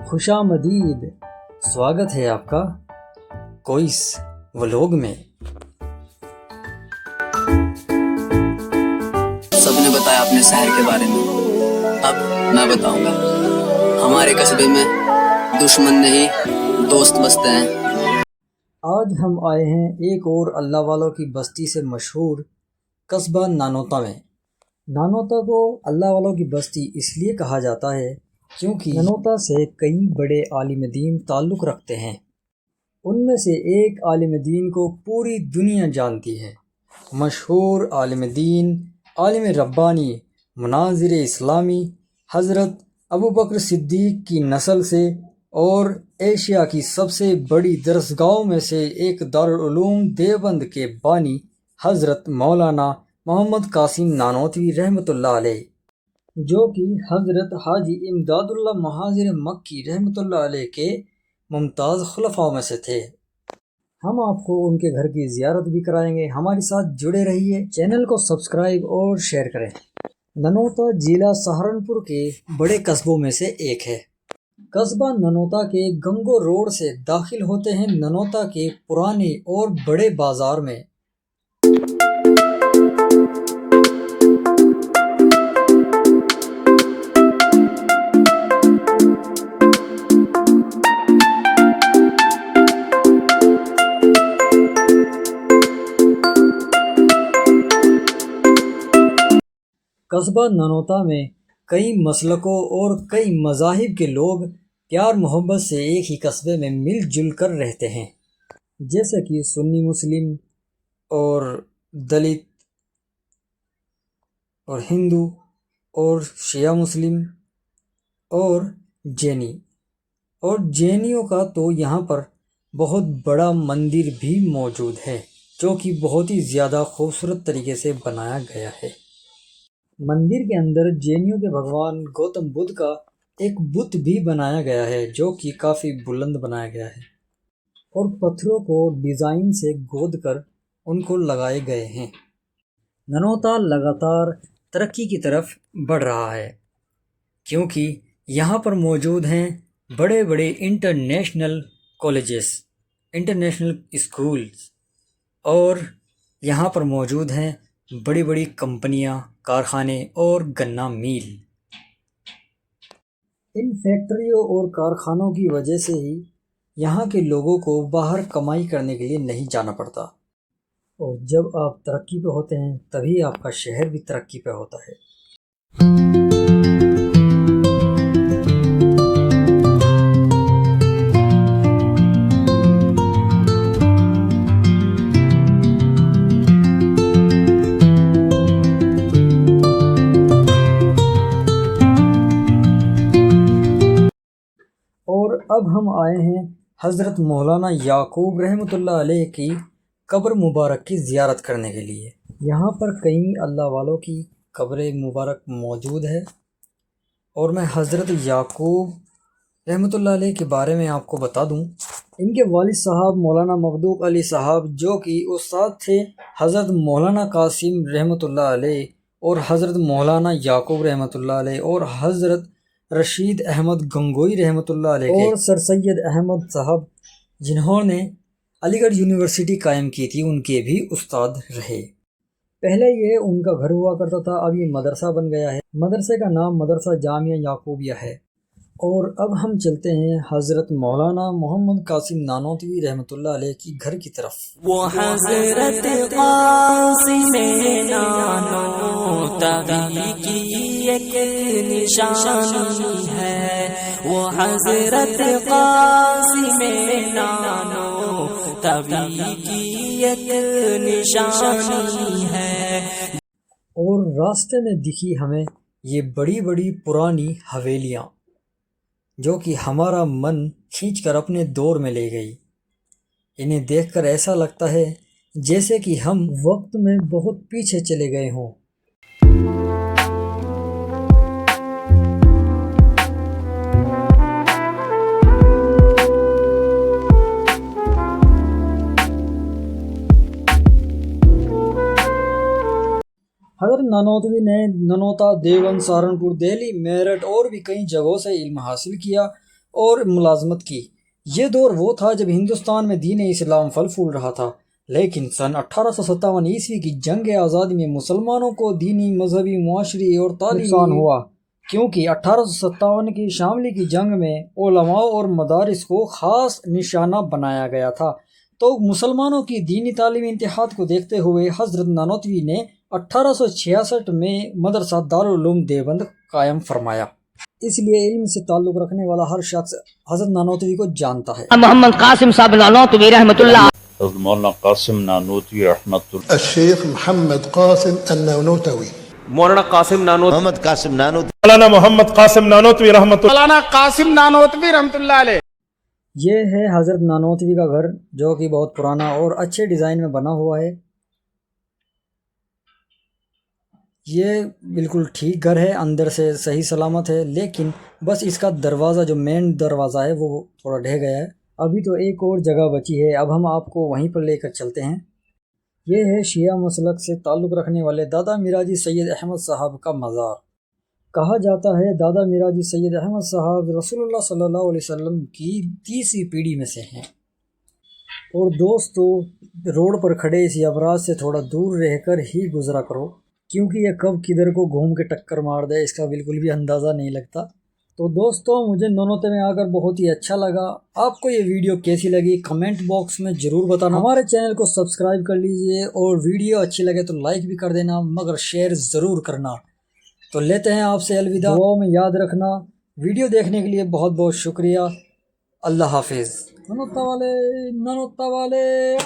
खुशामदीद। स्वागत है आपका कोइस व्लॉग में। सबने बताया अपने शहर के बारे में, अब मैं बताऊंगा। हमारे कस्बे में दुश्मन नहीं दोस्त बसते हैं। आज हम आए हैं एक और अल्लाह वालों की बस्ती से मशहूर कस्बा नानोता में। नानोता को अल्लाह वालों की बस्ती इसलिए कहा जाता है क्योंकि नानोता से कई बड़े आलिम दीन ताल्लुक़ रखते हैं। उनमें से एक आलिम दीन को पूरी दुनिया जानती है। मशहूर आलिम दीन, आलिम रब्बानी, मुनाज़िर इस्लामी हज़रत अबू बकर सिद्दीक़ की नस्ल से और एशिया की सबसे बड़ी दरसगाहों में से एक दारुल उलूम देवबंद के बानी हज़रत मौलाना मोहम्मद कासिम नानोतवी रहमतुल्लाह अलैह, जो कि हज़रत हाजी इमदादुल्लाह महाजिर मक्की रहमतुल्लाह अलैह के मुमताज़ खुलफ़ाओं में से थे। हम आपको उनके घर की ज़ियारत भी कराएंगे। हमारे साथ जुड़े रहिए। चैनल को सब्सक्राइब और शेयर करें। नानोता जिला सहारनपुर के बड़े कस्बों में से एक है। कस्बा नानोता के गंगो रोड से दाखिल होते हैं नानोता के पुराने और बड़े बाज़ार में। कस्बा नानोता में कई मसलकों और कई मज़ाहिब के लोग प्यार मोहब्बत से एक ही कस्बे में मिलजुल कर रहते हैं, जैसे कि सुन्नी मुस्लिम और दलित और हिंदू और शिया मुस्लिम और जैनी। और जैनियों का तो यहाँ पर बहुत बड़ा मंदिर भी मौजूद है, जो कि बहुत ही ज़्यादा खूबसूरत तरीके से बनाया गया है। मंदिर के अंदर जैनियों के भगवान गौतम बुद्ध का एक बुत भी बनाया गया है, जो कि काफ़ी बुलंद बनाया गया है और पत्थरों को डिज़ाइन से गोद कर उनको लगाए गए हैं। नानोता लगातार तरक्की की तरफ बढ़ रहा है क्योंकि यहाँ पर मौजूद हैं बड़े बड़े इंटरनेशनल कॉलेजेस, इंटरनेशनल स्कूल्स, और यहाँ पर मौजूद हैं बड़ी बड़ी कंपनियाँ, कारखाने और गन्ना मिल। इन फैक्ट्रियों और कारखानों की वजह से ही यहाँ के लोगों को बाहर कमाई करने के लिए नहीं जाना पड़ता। और जब आप तरक्की पे होते हैं तभी आपका शहर भी तरक्की पे होता है। और अब हम आए हैं हज़रत मौलाना याकूब रहमतुल्लाह अलैह की कब्र मुबारक की ज़ियारत करने के लिए। यहाँ पर कई अल्लाह वालों की कब्र मुबारक मौजूद है और मैं हज़रत याकूब रहमतुल्लाह अलैह के बारे में आपको बता दूँ। इनके वालिद साहब मौलाना मखदूक अली साहब, जो कि उस्ताद थे हज़रत मौलाना कासिम रहमतुल्लाह अलैह और हज़रत मौलाना याकूब रहमतुल्लाह अलैह और हज़रत रशीद अहमद गंगोई रहमतुल्लाह अलैह और सर सैयद अहमद साहब, जिन्होंने अलीगढ़ यूनिवर्सिटी कायम की थी, उनके भी उस्ताद रहे। पहले ये उनका घर हुआ करता था, अब ये मदरसा बन गया है। मदरसे का नाम मदरसा जामिया याकूबिया है। और अब हम चलते हैं हज़रत मौलाना मोहम्मद कासिम नानोतवी रहमतुल्लाह अलैह की घर की तरफ। वो हज़रत कासिम नानोतवी की एक निशानी है। वो हज़रत कासिम नानोतवी की एक निशानी है। और रास्ते में दिखी हमें ये बड़ी बड़ी पुरानी हवेलियाँ, जो कि हमारा मन खींचकर अपने दौर में ले गई। इन्हें देखकर ऐसा लगता है जैसे कि हम वक्त में बहुत पीछे चले गए हों। हज़रत नानोतवी ने नानोता, देवबंद, सहारनपुर, दिल्ली, मेरठ और भी कई जगहों से इल्म हासिल किया اور ملازمت کی۔ یہ دور وہ تھا جب ہندوستان میں دین اسلام پھل پھول رہا تھا، لیکن سن 1857 عیسوی کی جنگ آزادی میں مسلمانوں کو دینی، مذہبی، معاشری اور تعلیمی نقصان ہوا، کیونکہ 1857 کی شاملی کی جنگ میں علماء اور مدارس کو خاص نشانہ بنایا گیا تھا۔ تو مسلمانوں کی دینی تعلیمی انتہاء کو دیکھتے ہوئے حضرت نانوتوی نے 1866 میں مدرسہ دارالعلوم دیوبند قائم فرمایا۔ اس لیے علم سے تعلق رکھنے والا ہر شخص حضرت نانوتوی کو جانتا ہے۔ محمد قاسم صاحب نانوتوی رحمۃ اللہ، حضرت مولانا قاسم نانوتوی رحمۃ اللہ، الشيخ محمد قاسم النانوتوي، مولانا قاسم نانوتوی، محمد قاسم نانوتوی، مولانا محمد قاسم نانوتوی رحمۃ اللہ، مولانا قاسم نانوتوی رحمۃ اللہ علیہ۔ یہ ہے حضرت نانوتوی کا گھر، جو کہ بہت پرانا اور اچھے ڈیزائن میں بنا ہوا ہے۔ یہ بالکل ٹھیک گھر ہے، اندر سے صحیح سلامت ہے، لیکن بس اس کا دروازہ جو مین دروازہ ہے وہ تھوڑا ڈھہ گیا ہے۔ ابھی تو ایک اور جگہ بچی ہے، اب ہم آپ کو وہیں پر لے کر چلتے ہیں۔ یہ ہے شیعہ مسلک سے تعلق رکھنے والے دادا میراجی سید احمد صاحب کا مزار۔ کہا جاتا ہے دادا میراجی سید احمد صاحب رسول اللہ صلی اللہ علیہ وسلم کی 30ویں پیڑھی میں سے ہیں۔ اور دوستو، روڈ پر کھڑے اس یبراج سے تھوڑا دور رہ کر ہی گزرا کرو، کیونکہ یہ کب کدھر کو گھوم کے ٹکر مار دے اس کا بالکل بھی اندازہ نہیں لگتا۔ تو دوستو، مجھے نانوتے میں آ کر بہت ہی اچھا لگا۔ آپ کو یہ ویڈیو کیسی لگی کمنٹ باکس میں ضرور بتانا۔ ہمارے چینل کو سبسکرائب کر لیجئے، اور ویڈیو اچھی لگے تو لائک بھی کر دینا، مگر شیئر ضرور کرنا۔ تو لیتے ہیں آپ سے الوداع، دعاؤں میں یاد رکھنا۔ ویڈیو دیکھنے کے لیے بہت بہت شکریہ۔ اللہ حافظ۔ نانوتا والے، نانوتا والے۔